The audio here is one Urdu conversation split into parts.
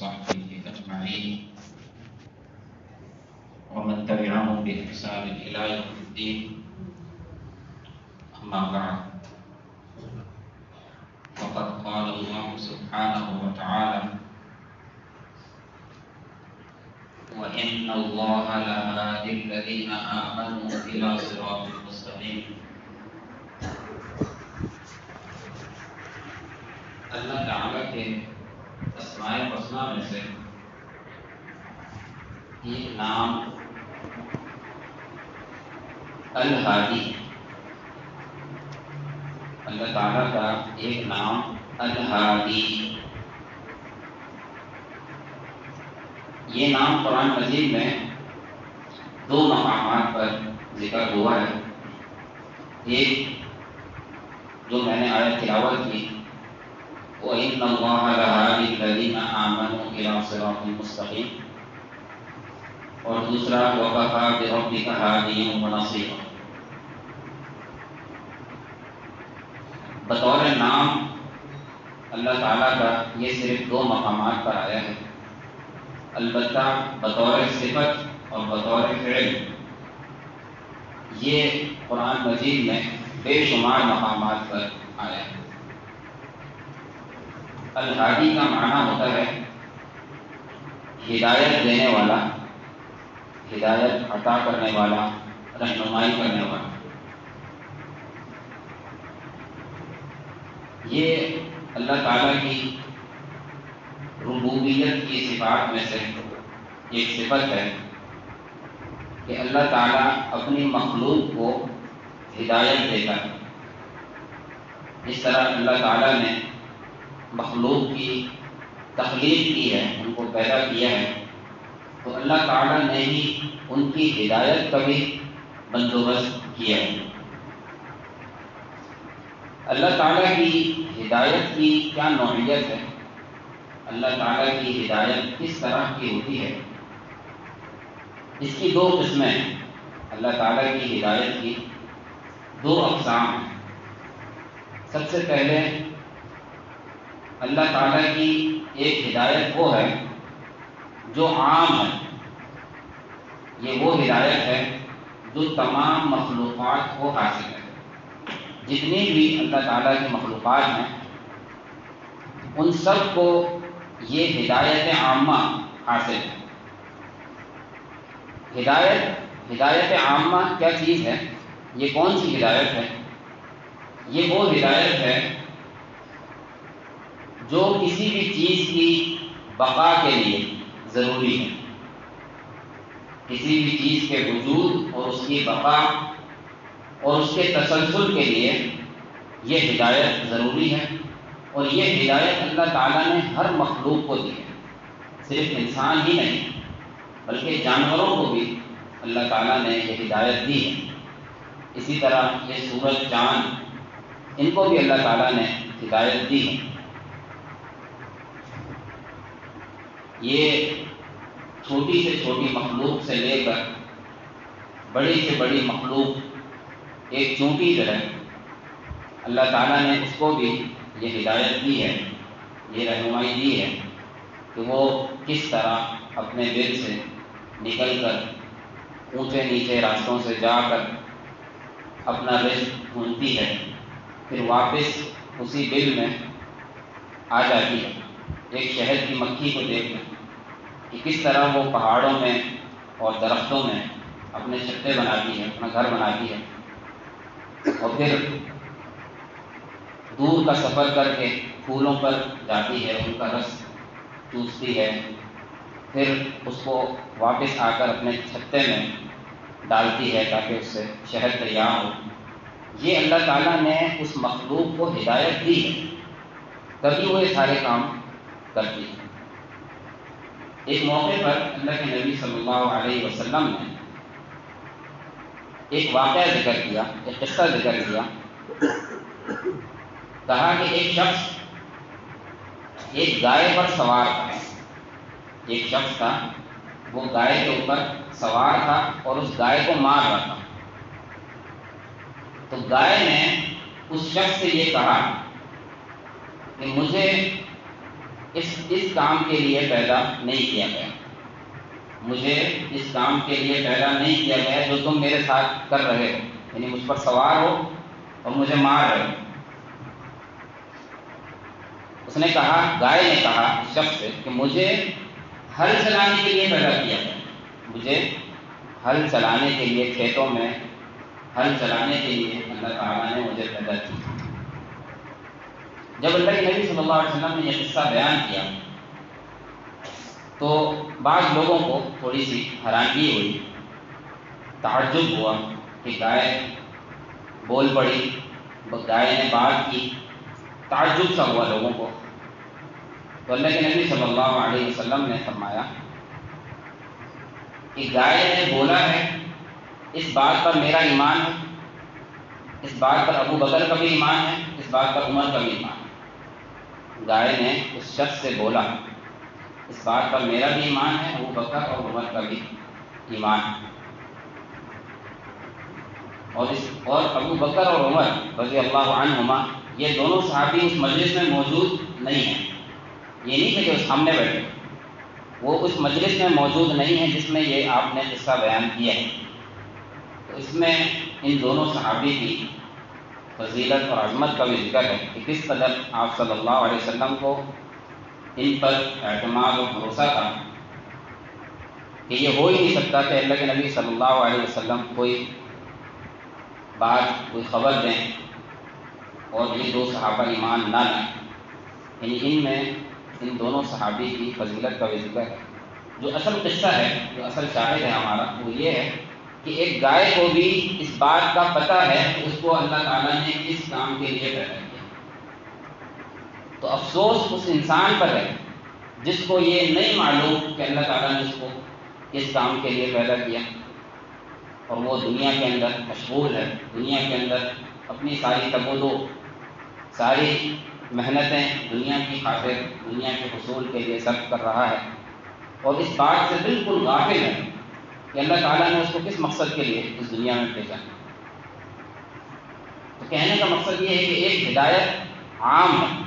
وصحبه أجمعين ومن تبعهم بإحسان إلى يوم الدين. أما بعد، فقد قال الله سبحانه وتعالى: وإن الله لهادي الذين آمنوا إلى صراط مستقيم. اللہ تعالیٰ کے اسماء الحسنی میں سے ایک نام الہادی، اللہ تعالیٰ کا ایک نام الہادی، یہ نام قرآن مجید میں دو مقامات پر ذکر ہوا ہے۔ ایک جو میں نے آیت تلاوت کی، وَإِنَّ اللَّهَ لَهَادِي الَّذِينَ آمَنُوا إِلَىٰ صِرَاطٍ مُّسْتَقِيمٍ، اور دوسرا وَكَفَىٰ بِرَبِّكَ هَادِيًا وَنَصِيرًا۔ بطور نام اللہ تعالیٰ کا یہ صرف دو مقامات پر آیا ہے، البتہ بطور صفت اور بطور فعل یہ قرآن مجید میں بے شمار مقامات پر آیا ہے۔ الہادی کا معنی ہوتا ہے ہدایت دینے والا، ہدایت عطا کرنے والا، رہنمائی کرنے والا۔ یہ اللہ تعالیٰ کی ربوبیت کی صفات میں سے ایک صفت ہے کہ اللہ تعالیٰ اپنی مخلوق کو ہدایت دیتا ہے۔ جس طرح اللہ تعالیٰ نے مخلوق کی تخلیق کی ہے، ان کو پیدا کیا ہے، تو اللہ تعالیٰ نے ہی ان کی ہدایت کا بھی بندوبست کیا ہے۔ اللہ تعالیٰ کی ہدایت کی کیا نوعیت ہے، اللہ تعالیٰ کی ہدایت کس طرح کی ہوتی ہے، اس کی دو قسمیں ہیں۔ اللہ تعالیٰ کی ہدایت کی دو اقسام ہیں۔ سب سے پہلے اللہ تعالیٰ کی ایک ہدایت وہ ہے جو عام ہے، یہ وہ ہدایت ہے جو تمام مخلوقات کو حاصل ہے۔ جتنی بھی اللہ تعالیٰ کی مخلوقات ہیں ان سب کو یہ ہدایت عامہ حاصل ہے۔ ہدایت عامہ کیا چیز ہے؟ یہ کون سی ہدایت ہے؟ یہ وہ ہدایت ہے جو کسی بھی چیز کی بقا کے لیے ضروری ہے۔ کسی بھی چیز کے وجود اور اس کی بقا اور اس کے تسلسل کے لیے یہ ہدایت ضروری ہے، اور یہ ہدایت اللہ تعالیٰ نے ہر مخلوق کو دی ہے، صرف انسان ہی نہیں بلکہ جانوروں کو بھی اللہ تعالیٰ نے یہ ہدایت دی ہے۔ اسی طرح یہ سورج، چاند، ان کو بھی اللہ تعالیٰ نے ہدایت دی ہے۔ یہ چھوٹی سے چھوٹی مخلوق سے لے کر بڑی سے بڑی مخلوق، ایک چونٹی جو ہے، اللہ تعالیٰ نے اس کو بھی یہ ہدایت دی ہے، یہ رہنمائی دی ہے کہ وہ کس طرح اپنے دل سے نکل کر اونچے نیچے راستوں سے جا کر اپنا رزق ڈھونڈتی ہے، پھر واپس اسی بل میں آ جاتی ہے۔ ایک شہد کی مکھی کو دیکھ لیں کہ کس طرح وہ پہاڑوں میں اور درختوں میں اپنے چھتے بناتی ہے، اپنا گھر بناتی ہے، اور پھر دور کا سفر کر کے پھولوں پر جاتی ہے، ان کا رس چوستی ہے، پھر اس کو واپس آ کر اپنے چھتے میں ڈالتی ہے تاکہ اس سے شہد تیار ہو۔ یہ اللہ تعالیٰ نے اس مخلوق کو ہدایت دی ہے، تبھی وہ یہ سارے کام کرتی ہے۔ ایک موقع پر اللہ کے نبی صلی اللہ علیہ وسلم نے ایک واقعہ ذکر کیا، ایک قصہ ذکر کیا۔ کہا کہ ایک شخص ایک گائے پر سوار تھا، ایک شخص تھا وہ گائے کے اوپر سوار تھا اور اس گائے کو مار رہا تھا۔ تو گائے نے اس شخص سے یہ کہا کہ مجھے اس کام کے لیے پیدا نہیں کیا گیا، مجھے اس کام کے لیے پیدا نہیں کیا گیا جو تم میرے ساتھ کر رہے ہو، یعنی مجھ پر سوار ہو اور مجھے مار رہے ہو۔ اس نے کہا، گائے نے کہا اس شخص سے کہ مجھے ہل چلانے کے لیے پیدا کیا گیا، مجھے ہل چلانے کے لیے، کھیتوں میں ہل چلانے کے لیے اللہ تعالیٰ نے مجھے پیدا کیا۔ جب اللہ کے نبی صلی اللہ علیہ وسلم نے یہ قصہ بیان کیا تو بعض لوگوں کو تھوڑی سی حیرانگی ہوئی، تعجب ہوا کہ گائے بول پڑی، گائے نے بات کی، تعجب سا ہوا لوگوں کو۔ تو اللہ کے نبی صلی اللہ علیہ وسلم نے فرمایا کہ گائے نے بولا ہے، اس بات پر میرا ایمان ہے، اس بات پر ابو بکر کا بھی ایمان ہے، اس بات پر عمر کا بھی ایمان ہے۔ گائے نے اس شخص سے بولا، اس بات پر میرا بھی ایمان ہے، ابو بکر اور عمر کا بھی ایمان ہے۔ اور ابو بکر اور عمر رضی اللہ عنہما یہ دونوں صحابی اس مجلس میں موجود نہیں ہیں، یہ نہیں کہ جو سامنے بیٹھے، وہ اس مجلس میں موجود نہیں ہیں جس میں یہ آپ نے قصہ بیان کیا ہے۔ تو اس میں ان دونوں صحابی کی فضیلت اور عظمت کا بھی ذکر ہے کہ کس قدر آپ صلی اللہ علیہ وسلم کو ان پر اعتماد اور بھروسہ تھا کہ یہ ہو ہی نہیں سکتا کہ اللہ کے نبی صلی اللہ علیہ وسلم کوئی بات، کوئی خبر دیں اور یہ دو صحابہ ایمان نہ لائیں۔ یعنی ان میں ان دونوں صحابی کی فضیلت کا بھی ذکر ہے۔ جو اصل قصہ ہے، جو اصل شاہد ہے ہمارا، وہ یہ ہے کہ ایک گائے کو بھی اس بات کا پتہ ہے کہ اس کو اللہ تعالیٰ نے اس کام کے لیے پیدا کیا۔ تو افسوس اس انسان پر ہے جس کو یہ نہیں معلوم کہ اللہ تعالیٰ نے اس کو اس کام کے لیے پیدا کیا، اور وہ دنیا کے اندر مشغول ہے، دنیا کے اندر اپنی ساری تگ و دو، ساری محنتیں دنیا کی خاطر، دنیا کے حصول کے لیے صرف کر رہا ہے، اور اس بات سے بالکل غافل ہے کہ اللہ تعالیٰ نے اس کو کس مقصد کے لیے اس دنیا میں بھیجا۔ تو کہنے کا مقصد یہ ہے کہ ایک ہدایت عام ہے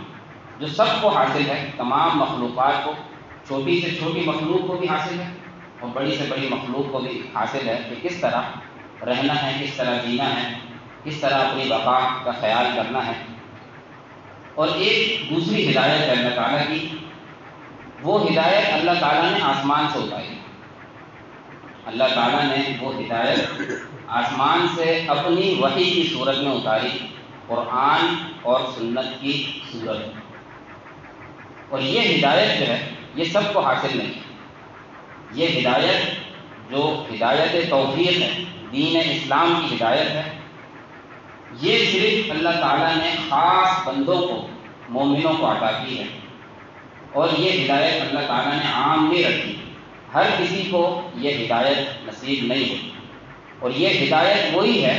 جو سب کو حاصل ہے، تمام مخلوقات کو، چھوٹی سے چھوٹی مخلوق کو بھی حاصل ہے اور بڑی سے بڑی مخلوق کو بھی حاصل ہے کہ کس طرح رہنا ہے، کس طرح جینا ہے، کس طرح اپنی بقا کا خیال کرنا ہے۔ اور ایک دوسری ہدایت ہے اللہ تعالیٰ کی، وہ ہدایت اللہ تعالیٰ نے آسمان سے اتاری۔ اللہ تعالیٰ نے وہ ہدایت آسمان سے اپنی وحی کی صورت میں اتاری، قرآن اور سنت کی صورت میں۔ اور یہ ہدایت جو ہے یہ سب کو حاصل نہیں ہے۔ یہ ہدایت جو ہدایت توفیق ہے، دین اسلام کی ہدایت ہے، یہ صرف اللہ تعالیٰ نے خاص بندوں کو، مومنوں کو عطا کی ہے، اور یہ ہدایت اللہ تعالیٰ نے عام نہیں رکھی، ہر کسی کو یہ ہدایت نصیب نہیں ہوئی۔ اور یہ ہدایت وہی ہے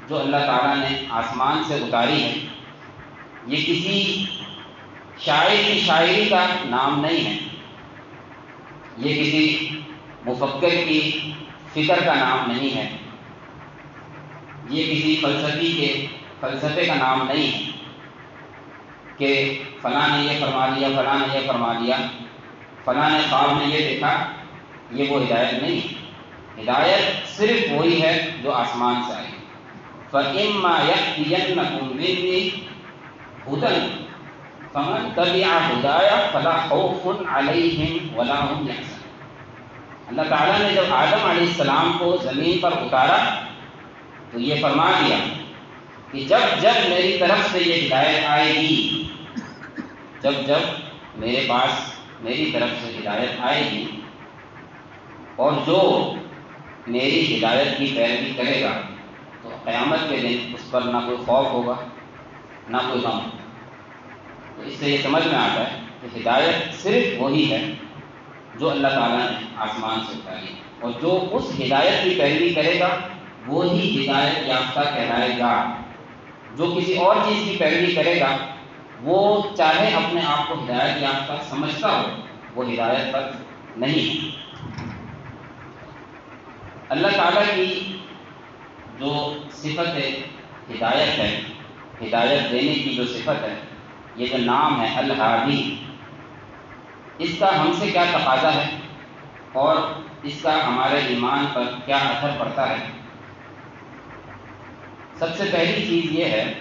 جو اللہ تعالیٰ نے آسمان سے اتاری ہے۔ یہ کسی شاعر کی شاعری کا نام نہیں ہے، یہ کسی مفکر کی فکر کا نام نہیں ہے، یہ کسی فلسفے کا نام نہیں ہے کہ فلاں نے یہ فرما دیا، فلاں نے یہ فرما دیا، فلاں نے خواب میں یہ دیکھا۔ یہ وہ ہدایت نہیں ہے، ہدایت صرف وہی ہے جو آسمان سے آئی۔ فَإِمَّا يَأْتِيَنَّكُم مِّنِّي هُدًى فَمَن تَبِعَ هُدَايَ فَلَا خَوْفٌ عَلَيْهِمْ وَلَا هُمْ يَحْزَنُونَ۔ اللہ تعالیٰ نے جب آدم علیہ السلام کو زمین پر اتارا تو یہ فرما دیا کہ جب جب میری طرف سے یہ ہدایت آئے گی، جب جب میرے پاس میری طرف سے ہدایت آئے گی، اور جو میری ہدایت کی پیروی کرے گا تو قیامت کے دن اس پر نہ کوئی خوف ہوگا نہ کوئی غم۔ تو اس سے یہ سمجھ میں آتا ہے کہ ہدایت صرف وہی ہے جو اللہ تعالیٰ نے آسمان سے اتاری، اور جو اس ہدایت کی پیروی کرے گا وہی ہدایت یافتہ کہلائے گا۔ جو کسی اور چیز کی پیروی کرے گا وہ چاہے اپنے آپ کو ہدایت یافتہ سمجھتا ہو، وہ ہدایت پر نہیں ہے۔ اللہ تعالیٰ کی جو صفت ہدایت ہے، ہدایت دینے کی جو صفت ہے، یہ جو نام ہے الہادی، اس کا ہم سے کیا تقاضا ہے اور اس کا ہمارے ایمان پر کیا اثر پڑتا ہے؟ سب سے پہلی چیز یہ ہے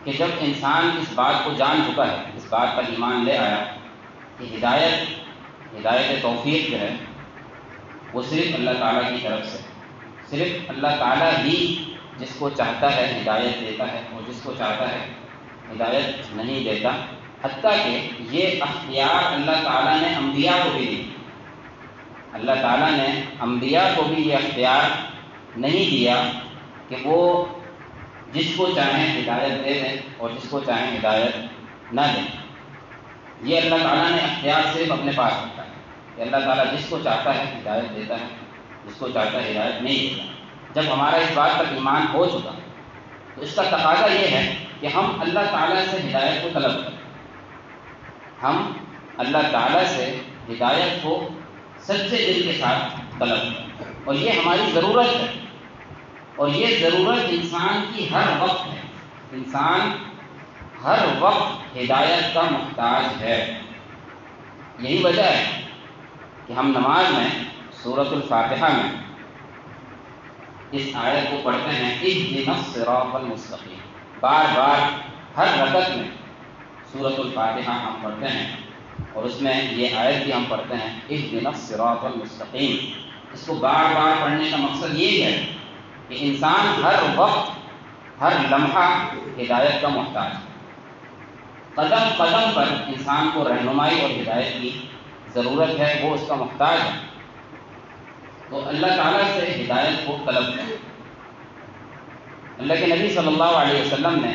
کہ جب انسان اس بات کو جان چکا ہے، اس بات پر ایمان لے آیا کہ ہدایت توفیق جو ہے وہ صرف اللہ تعالیٰ کی طرف سے، صرف اللہ تعالیٰ ہی جس کو چاہتا ہے ہدایت دیتا ہے اور جس کو چاہتا ہے ہدایت نہیں دیتا، حتیٰ کہ یہ اختیار اللہ تعالیٰ نے انبیاء کو بھی دی۔ اللہ تعالیٰ نے انبیاء کو بھی یہ اختیار نہیں دیا کہ وہ جس کو چاہیں ہدایت دے دیں اور جس کو چاہیں ہدایت نہ دیں۔ یہ اللہ تعالیٰ نے اختیار صرف اپنے پاس رکھا ہے کہ اللہ تعالیٰ جس کو چاہتا ہے ہدایت دیتا ہے، جس کو چاہتا ہے ہدایت نہیں دیتا۔ جب ہمارا اس بات پر ایمان ہو چکا تو اس کا تقاضا یہ ہے کہ ہم اللہ تعالیٰ سے ہدایت کو طلب کریں، ہم اللہ تعالیٰ سے ہدایت کو سچے دل کے ساتھ طلب کریں، اور یہ ہماری ضرورت ہے، اور یہ ضرورت انسان کی ہر وقت ہے۔ انسان ہر وقت ہدایت کا محتاج ہے۔ یہی وجہ ہے کہ ہم نماز میں سورۃ الفاتحہ میں اس آیت کو پڑھتے ہیں، اہدنا الصراط المستقیم۔ بار بار ہر رکعت میں سورۃ الفاتحہ ہم پڑھتے ہیں، اور اس میں یہ آیت بھی ہم پڑھتے ہیں، اہدنا الصراط المستقیم۔ اس کو بار بار پڑھنے کا مقصد یہی ہے کہ انسان ہر وقت، ہر لمحہ ہدایت کا محتاج ہے۔ قدم قدم پر انسان کو رہنمائی اور ہدایت کی ضرورت ہے، وہ اس کا محتاج ہے۔ تو اللہ تعالیٰ سے ہدایت کو طلب کریں۔ اللہ کے نبی صلی اللہ علیہ وسلم نے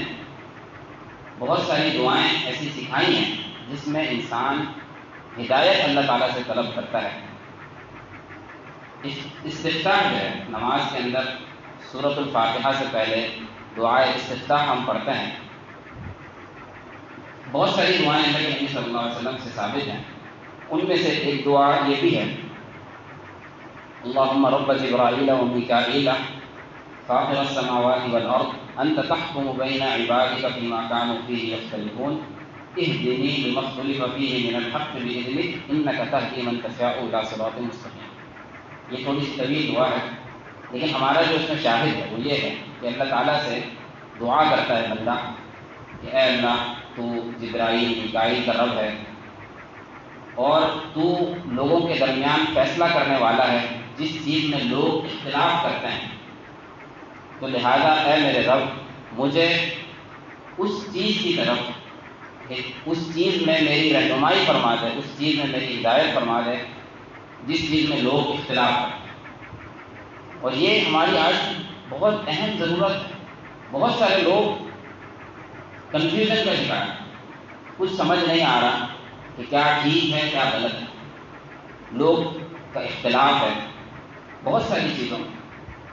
بہت ساری دعائیں ایسی سکھائی ہیں جس میں انسان ہدایت اللہ تعالیٰ سے طلب کرتا ہے۔ استفتاح جو ہے نماز کے اندر سورۃ الفاتحہ سے پہلے دعائے استفتاح ہم پڑھتے ہیں۔ بہت ساری دعائیں اللہ کے نبی صلی اللہ علیہ وسلم سے ثابت ہیں، ان میں سے ایک دعا یہ بھی ہے، اللہم رب جبرائیل و میکائیل فاطر السماوات والارض انت تحکم بین عبادک فیما کانوا فیہ یختلفون اہدنی لما اختلف فیہ من الحق بإذنک انک تہدی من تشاء الی صراط مستقیم۔ یہ تھوڑی سی طویل دعا ہے، لیکن ہمارا جو اس میں شاہد ہے وہ یہ ہے کہ اللہ تعالیٰ سے دعا کرتا ہے بندہ کہ اے اللہ تو جبرائیل میکائیل کا رب ہے، اور تو لوگوں کے درمیان فیصلہ کرنے والا ہے جس چیز میں لوگ اختلاف کرتے ہیں، تو لہذا اے میرے رب مجھے اس چیز کی طرف، اس چیز میں میری رہنمائی فرما دے، اس چیز میں میری ہدایت فرما دے جس چیز میں لوگ اختلاف کرتے ہیں۔ اور یہ ہماری آج بہت اہم ضرورت ہے۔ بہت سارے لوگ کنفیوژن کا شکار ہیں، کچھ سمجھ نہیں آ رہا کہ کیا ٹھیک ہے کیا غلط ہے، لوگ کا اختلاف ہے بہت ساری چیزوں میں،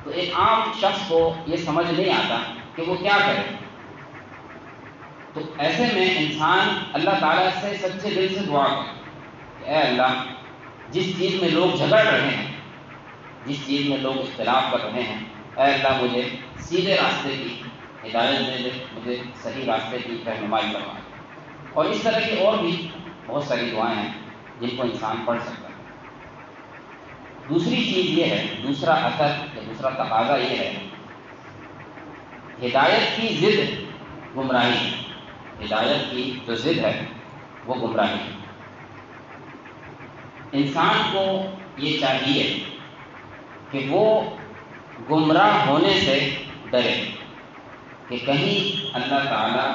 تو ایک عام شخص کو یہ سمجھ نہیں آتا کہ وہ کیا کرے۔ تو ایسے میں انسان اللہ تعالیٰ سے سچے دل سے دعا کرے کہ اے اللہ جس چیز میں لوگ جھگڑ رہے ہیں، جس چیز میں لوگ اختلاف کر رہے ہیں، اے اللہ مجھے سیدھے راستے کی ہدایت دے دے، مجھے صحیح راستے کی رہنمائی فرما دے۔ اور اس طرح کی اور بھی بہت ساری دعائیں ہیں جن کو انسان پڑھ سکتا ہے۔ دوسری چیز یہ ہے، دوسرا اثر یا دوسرا تقاضا یہ ہے، ہدایت کی ضد گمراہی ہے۔ ہدایت کی جو ضد ہے وہ گمراہی ہے۔ انسان کو یہ چاہیے کہ وہ گمراہ ہونے سے ڈرے کہ کہیں اللہ تعالیٰ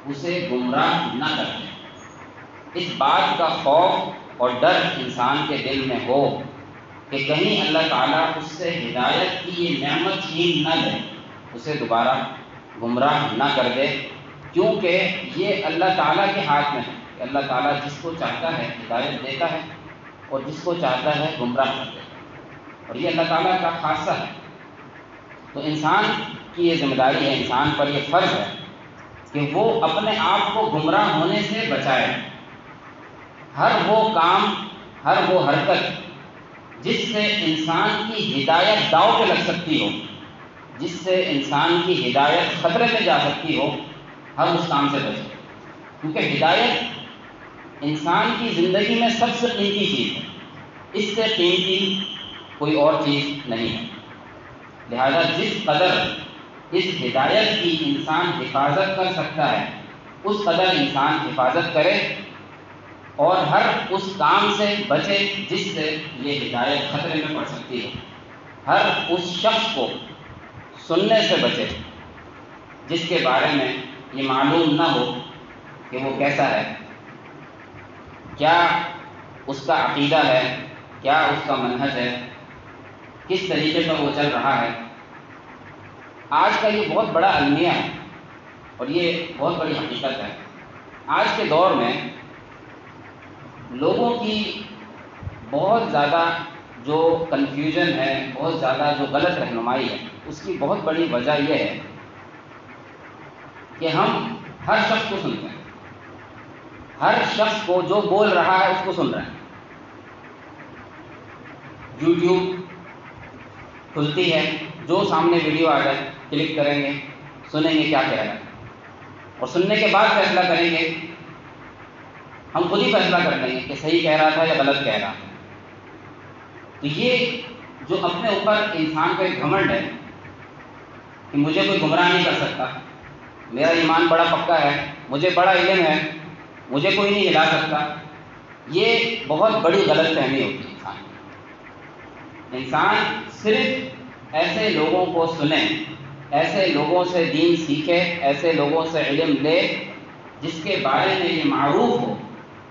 اسے گمراہ نہ کر دے۔ اس بات کا خوف اور ڈر انسان کے دل میں ہو کہ کہیں اللہ تعالیٰ اس سے ہدایت کی یہ نعمت چھین نہ لے، اسے دوبارہ گمراہ نہ کر دے، کیونکہ یہ اللہ تعالیٰ کے ہاتھ میں ہے کہ اللہ تعالیٰ جس کو چاہتا ہے ہدایت دیتا ہے اور جس کو چاہتا ہے گمراہ کر دیتا ہے، اور یہ اللہ تعالیٰ کا خاصہ ہے۔ تو انسان کی یہ ذمہ داری ہے، انسان پر یہ فرض ہے کہ وہ اپنے آپ کو گمراہ ہونے سے بچائے۔ ہر وہ کام، ہر وہ حرکت جس سے انسان کی ہدایت داؤ پہ لگ سکتی ہو، جس سے انسان کی ہدایت خطرے میں جا سکتی ہو، ہر اس کام سے بچے، کیونکہ ہدایت انسان کی زندگی میں سب سے قیمتی چیز ہے، اس سے قیمتی کوئی اور چیز نہیں ہے۔ لہذا جس قدر اس ہدایت کی انسان حفاظت کر سکتا ہے اس قدر انسان حفاظت کرے، اور ہر اس کام سے بچے جس سے یہ ہدایت خطرے میں پڑ سکتی ہے۔ ہر اس شخص کو سننے سے بچے جس کے بارے میں یہ معلوم نہ ہو کہ وہ کیسا ہے، کیا اس کا عقیدہ ہے، کیا اس کا منہج ہے، کس طریقے پر وہ چل رہا ہے۔ آج کا یہ بہت بڑا المیہ ہے اور یہ بہت بڑی حقیقت ہے۔ آج کے دور میں لوگوں کی بہت زیادہ جو کنفیوژن ہے، بہت زیادہ جو غلط رہنمائی ہے، اس کی بہت بڑی وجہ یہ ہے کہ ہم ہر شخص کو سنتے ہیں، ہر شخص کو جو بول رہا ہے اس کو سن رہے ہیں۔ یوٹیوب کھلتی ہے، جو سامنے ویڈیو آ جائے کلک کریں گے، سنیں گے کیا کہہ رہا ہے، اور سننے کے بعد فیصلہ کریں گے، ہم خود ہی فیصلہ کر لیں گے کہ صحیح کہہ رہا تھا یا غلط کہہ رہا تھا۔ تو یہ جو اپنے اوپر انسان کا ایک گھمنڈ ہے کہ مجھے کوئی گمراہ نہیں کر سکتا، میرا ایمان بڑا پکا ہے، مجھے بڑا علم ہے، مجھے کوئی نہیں ہلا سکتا، یہ بہت بڑی غلط فہمی ہوتی ہے انسان کی۔ انسان صرف ایسے لوگوں کو سنے، ایسے لوگوں سے دین سیکھے، ایسے لوگوں سے علم لے جس کے بارے میں یہ معروف ہو،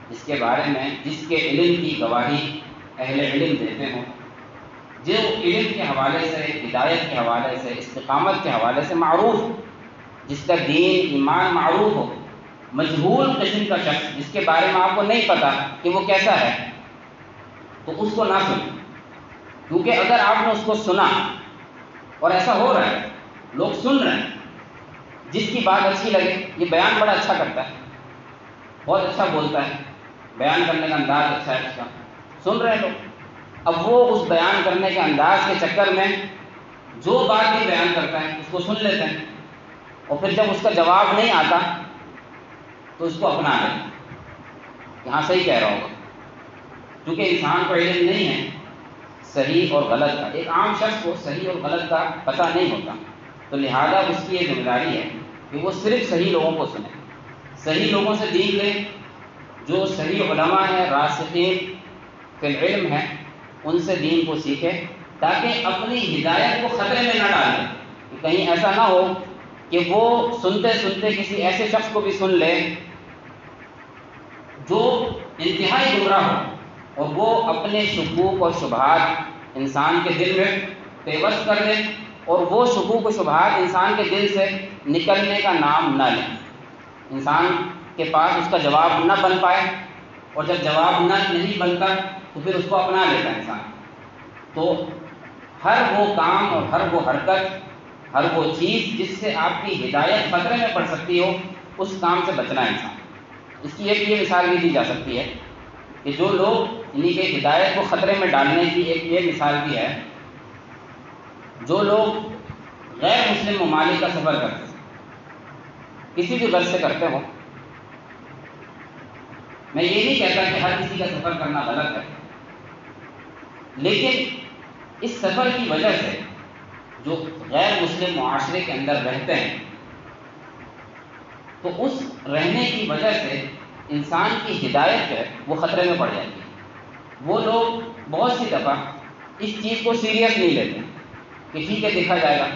جس کے بارے میں جس کے علم کی گواہی اہل علم دیتے ہوں، جو علم کے حوالے سے، ہدایت کے حوالے سے، استقامت کے حوالے سے معروف ہو، جس کا دین ایمان معروف ہو۔ مجہول قسم کا شخص جس کے بارے میں آپ کو نہیں پتا کہ وہ کیسا ہے، تو اس کو نہ سنیں، کیونکہ اگر آپ نے اس کو سنا، اور ایسا ہو رہا ہے لوگ سن رہے ہیں، جس کی بات اچھی لگے، یہ بیان بڑا اچھا کرتا ہے، بہت اچھا بولتا ہے، بیان کرنے کا انداز اچھا ہے اس کا، سن رہے ہیں لوگ۔ اب وہ اس بیان کرنے کے انداز کے چکر میں جو بات بھی بیان کرتا ہے اس کو سن لیتے ہیں، اور پھر جب اس کا جواب نہیں آتا تو اس کو اپنا لیتے ہیں کہ ہاں صحیح کہہ رہا ہوگا، کیونکہ انسان کو علم نہیں ہے صحیح اور غلط کا۔ ایک عام شخص کو صحیح اور غلط کا پتہ نہیں ہوتا، تو لہذا اس کی یہ ذمہ داری ہے کہ وہ صرف صحیح لوگوں کو سنے، صحیح لوگوں سے دین لے، جو صحیح علماء ہیں، راسخین فی العلم ہیں، ان سے دین کو سیکھے، تاکہ اپنی ہدایت کو خطرے میں نہ ڈالے، کہ کہیں ایسا نہ ہو کہ وہ سنتے سنتے کسی ایسے شخص کو بھی سن لے جو انتہائی گمراہ ہو، اور وہ اپنے شکوک اور شبہات انسان کے دل میں پیوست کر دے، اور وہ شکوک و شبہات انسان کے دل سے نکلنے کا نام نہ لیں، انسان کے پاس اس کا جواب نہ بن پائے، اور جب جواب نہیں بنتا تو پھر اس کو اپنا لیتا ہے انسان۔ تو ہر وہ کام اور ہر وہ حرکت، ہر وہ چیز جس سے آپ کی ہدایت خطرے میں پڑ سکتی ہو، اس کام سے بچنا ہے انسان۔ اس کی ایک یہ مثال بھی دی جا سکتی ہے کہ جو لوگ انہیں کے ہدایت کو خطرے میں ڈالنے کی ایک یہ مثال بھی ہے، جو لوگ غیر مسلم ممالک کا سفر کرتے ہیں، کسی بھی غرض سے کرتے ہوں، میں یہ نہیں کہتا کہ ہر کسی کا سفر کرنا غلط ہے، لیکن اس سفر کی وجہ سے جو غیر مسلم معاشرے کے اندر رہتے ہیں، تو اس رہنے کی وجہ سے انسان کی ہدایت جو ہے وہ خطرے میں پڑ جاتی ہے۔ وہ لوگ بہت سی دفعہ اس چیز کو سیریس نہیں لیتے کہ ٹھیک ہے دیکھا جائے گا،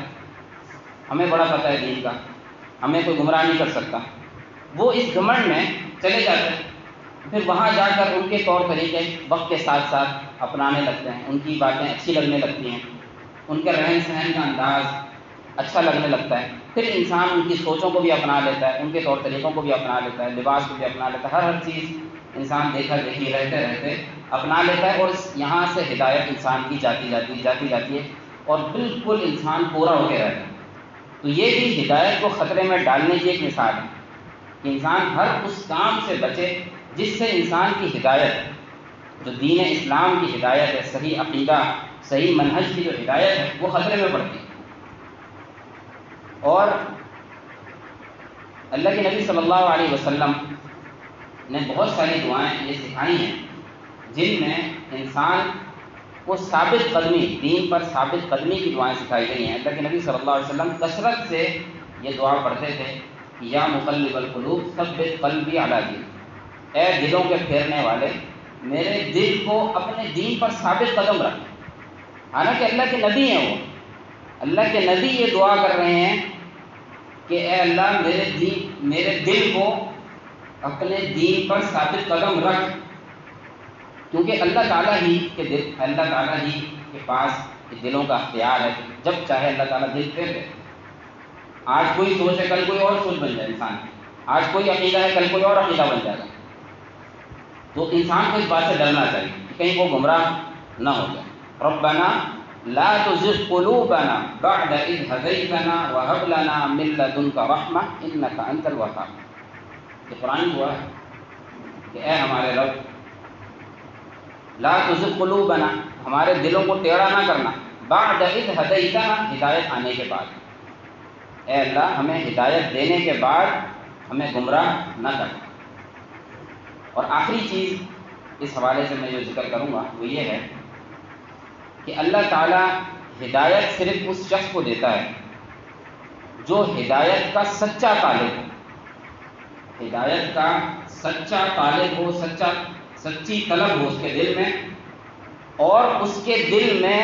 ہمیں بڑا پتہ ہے دین کا، ہمیں کوئی گمراہ نہیں کر سکتا، وہ اس گھمنڈ میں چلے جاتے ہیں، پھر وہاں جا کر ان کے طور طریقے وقت کے ساتھ ساتھ اپنانے لگتے ہیں، ان کی باتیں اچھی لگنے لگتی ہیں، ان کے رہن سہن کا انداز اچھا لگنے لگتا ہے، پھر انسان ان کی سوچوں کو بھی اپنا لیتا ہے، ان کے طور طریقوں کو بھی اپنا لیتا ہے، لباس کو بھی اپنا لیتا ہے، ہر چیز انسان دیکھا دیکھی رہتے رہتے اپنا لیتا ہے، اور یہاں سے ہدایت انسان کی جاتی ہے، اور بالکل انسان پورا ہو کے رہتا ہے۔ تو یہ بھی ہدایت کو خطرے میں ڈالنے کی ایک مثال ہے کہ انسان ہر اس کام سے بچے جس سے انسان کی ہدایت، جو دین اسلام کی ہدایت ہے، صحیح عقیدہ، صحیح منہج کی جو ہدایت ہے، وہ خطرے میں پڑتی ہے۔ اور اللہ کے نبی صلی اللہ علیہ وسلم نے بہت ساری دعائیں یہ سکھائی ہیں جن میں انسان کو ثابت قدمی، دین پر ثابت قدمی کی دعائیں سکھائی گئی ہیں۔ اللہ کے نبی صلی اللہ علیہ وسلم کثرت سے یہ دعا پڑھتے تھے کہ یا مقلب القلوب ثبت قلبی علی دینک، اے دلوں کے پھیرنے والے میرے دل کو اپنے دین پر ثابت قدم رکھ۔ حالانکہ اللہ کے نبی ہیں، وہ اللہ کے نبی یہ دعا کر رہے ہیں کہ اے اللہ میرے دل کو اپنے دین پر ثابت قدم رکھ، کیونکہ اللہ تعالیٰ ہی کے پاس دلوں کا اختیار ہے، جب چاہے اللہ تعالیٰ دل پھیر دے۔ آج کوئی سوچ ہے، کل کوئی اور سوچ بن جائے انسان کی، آج کوئی عقیدہ ہے، کل کوئی اور عقیدہ بن جائے گا۔ تو انسان کو اس بات سے ڈرنا چاہیے کہ کہیں وہ گمراہ نہ ہو جائے۔ ربنا لا تزغ قلوبنا بعد اذ هديتنا وهب لنا من لدنك رحمة انك انت الوهاب۔ یہ قرآن دعا ہے کہ اے ہمارے رب لا تزغ قلوبنا، ہمارے دلوں کو ٹیڑھا نہ کرنا، بعد اذ هديتنا، ہدایت آنے کے بعد۔ اے اللہ ہمیں ہدایت دینے کے بعد ہمیں گمراہ نہ کر۔ اور آخری چیز اس حوالے سے میں جو ذکر کروں گا وہ یہ ہے کہ اللہ تعالیٰ ہدایت صرف اس شخص کو دیتا ہے جو ہدایت کا سچا طالب ہو، ہدایت کا سچا طالب ہو، سچی طلب ہو اس کے دل میں، اور اس کے دل میں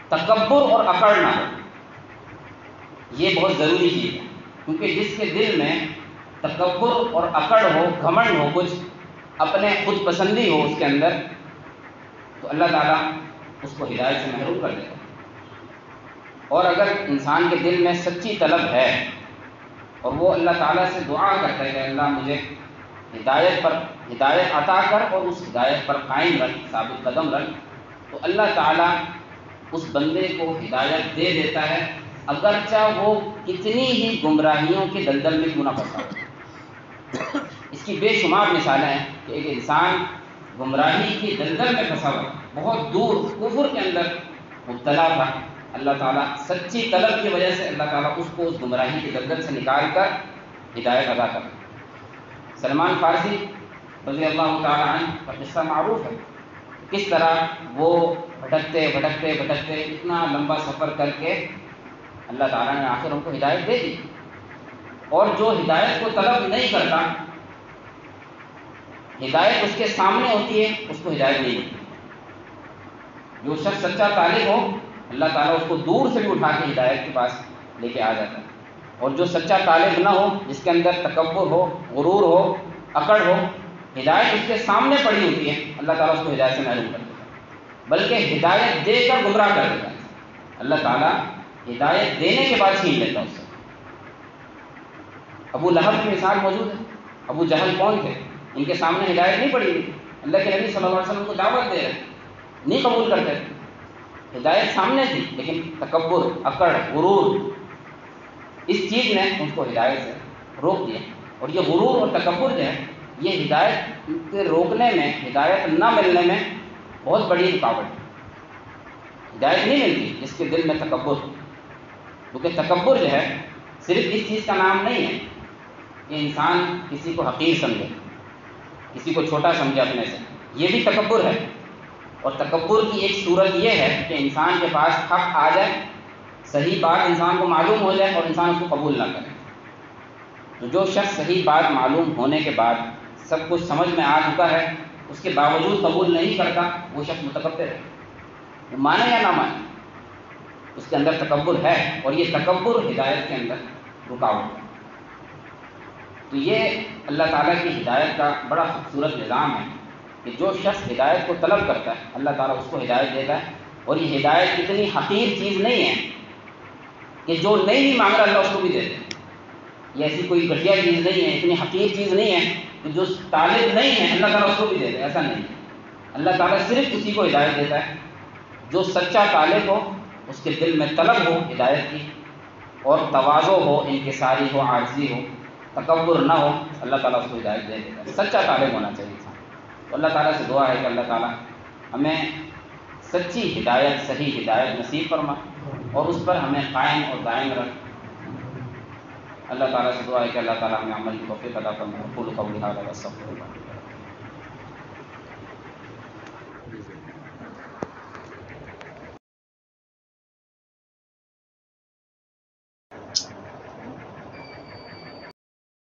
تکبر اور اکڑ نہ ہو۔ یہ بہت ضروری چیز ہے، کیونکہ جس کے دل میں تکبر اور اکڑ ہو، گھمنڈ ہو، کچھ اپنے خود پسندی ہو اس کے اندر، تو اللہ تعالیٰ اس کو ہدایت سے محروم کر دیتا ہے۔ اور اگر انسان کے دل میں سچی طلب ہے اور وہ اللہ تعالیٰ سے دعا کرتا ہے کہ اللہ مجھے ہدایت عطا کر اور اس ہدایت پر قائم رکھ، ثابت قدم رکھ، تو اللہ تعالیٰ اس بندے کو ہدایت دے دیتا ہے، اگرچہ وہ کتنی ہی گمراہیوں کے دلدل میں کیوں نہ پھنسا ہو۔ اس کی بے شمار مثالیں ہیں کہ ایک انسان گمراہی کی دلدل میں پھنسا ہوا، بہت دور کفر کے اندر مبتلا تھا، اللہ تعالیٰ سچی طلب کی وجہ سے اللہ تعالیٰ اس کو اس گمراہی کی دلدل سے نکال کر ہدایت عطا کر۔ سلمان فارسی رضی اللہ تعالیٰ عنہ کا قصہ معروف ہے، کس طرح وہ بھٹکتے اتنا لمبا سفر کر کے اللہ تعالیٰ نے آخر ان کو ہدایت دے دی۔ اور جو ہدایت کو طلب نہیں کرتا، ہدایت اس کے سامنے ہوتی ہے، اس کو ہدایت نہیں ملتی۔ جو شخص سچا طالب ہو، اللہ تعالیٰ اس کو دور سے بھی اٹھا کے ہدایت کے پاس لے کے آ جاتا ہے، اور جو سچا طالب نہ ہو، جس کے اندر تکبر ہو، غرور ہو، اکڑ ہو، ہدایت اس کے سامنے پڑی ہوتی ہے، اللہ تعالیٰ اس کو ہدایت سے محروم کر دیتا ہے، بلکہ ہدایت دے کر گمراہ کر دیتا ہے۔ اللہ تعالیٰ ہدایت دینے کے بعد چھین لیتا ہے اس سے۔ ابو لہب کی مثال موجود ہے۔ ابو جہل کون تھے؟ ان کے سامنے ہدایت نہیں پڑی تھی، اللہ کے نبی صلی اللہ علیہ وسلم کو دعوت دے رہے، نہیں قبول کرتے، ہدایت سامنے تھی، لیکن تکبر، اکڑ، غرور، اس چیز نے ان کو ہدایت سے روک دیا۔ اور یہ غرور اور تکبر جو ہے، یہ ہدایت کے روکنے میں، ہدایت نہ ملنے میں بہت بڑی رکاوٹ ہے۔ ہدایت نہیں ملتی جس کے دل میں تکبر، کیونکہ تکبر جو ہے صرف اس چیز کا نام نہیں ہے کہ انسان کسی کو حقیر سمجھے، کسی کو چھوٹا سمجھے اپنے سے، یہ بھی تکبر ہے۔ اور تکبر کی ایک صورت یہ ہے کہ انسان کے پاس حق آ جائے، صحیح بات انسان کو معلوم ہو جائے اور انسان اس کو قبول نہ کرے۔ تو جو شخص صحیح بات معلوم ہونے کے بعد، سب کچھ سمجھ میں آ چکا ہے، اس کے باوجود قبول نہیں کرتا، وہ شخص متکبر ہے، وہ مانے یا نہ مانے، اس کے اندر تکبر ہے، اور یہ تکبر ہدایت کے اندر رکاوٹ ہے۔ تو یہ اللہ تعالیٰ کی ہدایت کا بڑا خوبصورت نظام ہے کہ جو شخص ہدایت کو طلب کرتا ہے، اللہ تعالیٰ اس کو ہدایت دیتا ہے۔ اور یہ ہدایت اتنی حقیر چیز نہیں ہے کہ جو نہیں بھی مانگ رہا اللہ اس کو بھی دیتا ہے، یہ ایسی کوئی گھٹیا چیز نہیں ہے، اتنی حقیر چیز نہیں ہے کہ جو طالب نہیں ہے اللہ تعالیٰ اس کو بھی دیتا ہے، ایسا نہیں ہے۔ اللہ تعالیٰ صرف اسی کو ہدایت دیتا ہے جو سچا طالب ہو، اس کے دل میں طلب ہو ہدایت کی، اور تواضع ہو، انکساری ہو، عاجزی ہو، تکبر نہ ہو، اللہ تعالیٰ اس کو ہدایت دے دیتا ہے۔ سچا طالب ہونا چاہیے انسان۔ تو اللہ تعالیٰ سے دعا ہے کہ اللہ تعالیٰ ہمیں سچی ہدایت، صحیح ہدایت نصیب فرما، اور اس پر ہمیں قائم اور دائم رکھ۔ اللہ تعالیٰ سے دعا ہے کہ اللہ تعالیٰ ہمیں عمل کی توفیق عطا فرمائے۔ قولوا قولی ھذا واستغفر اللہ۔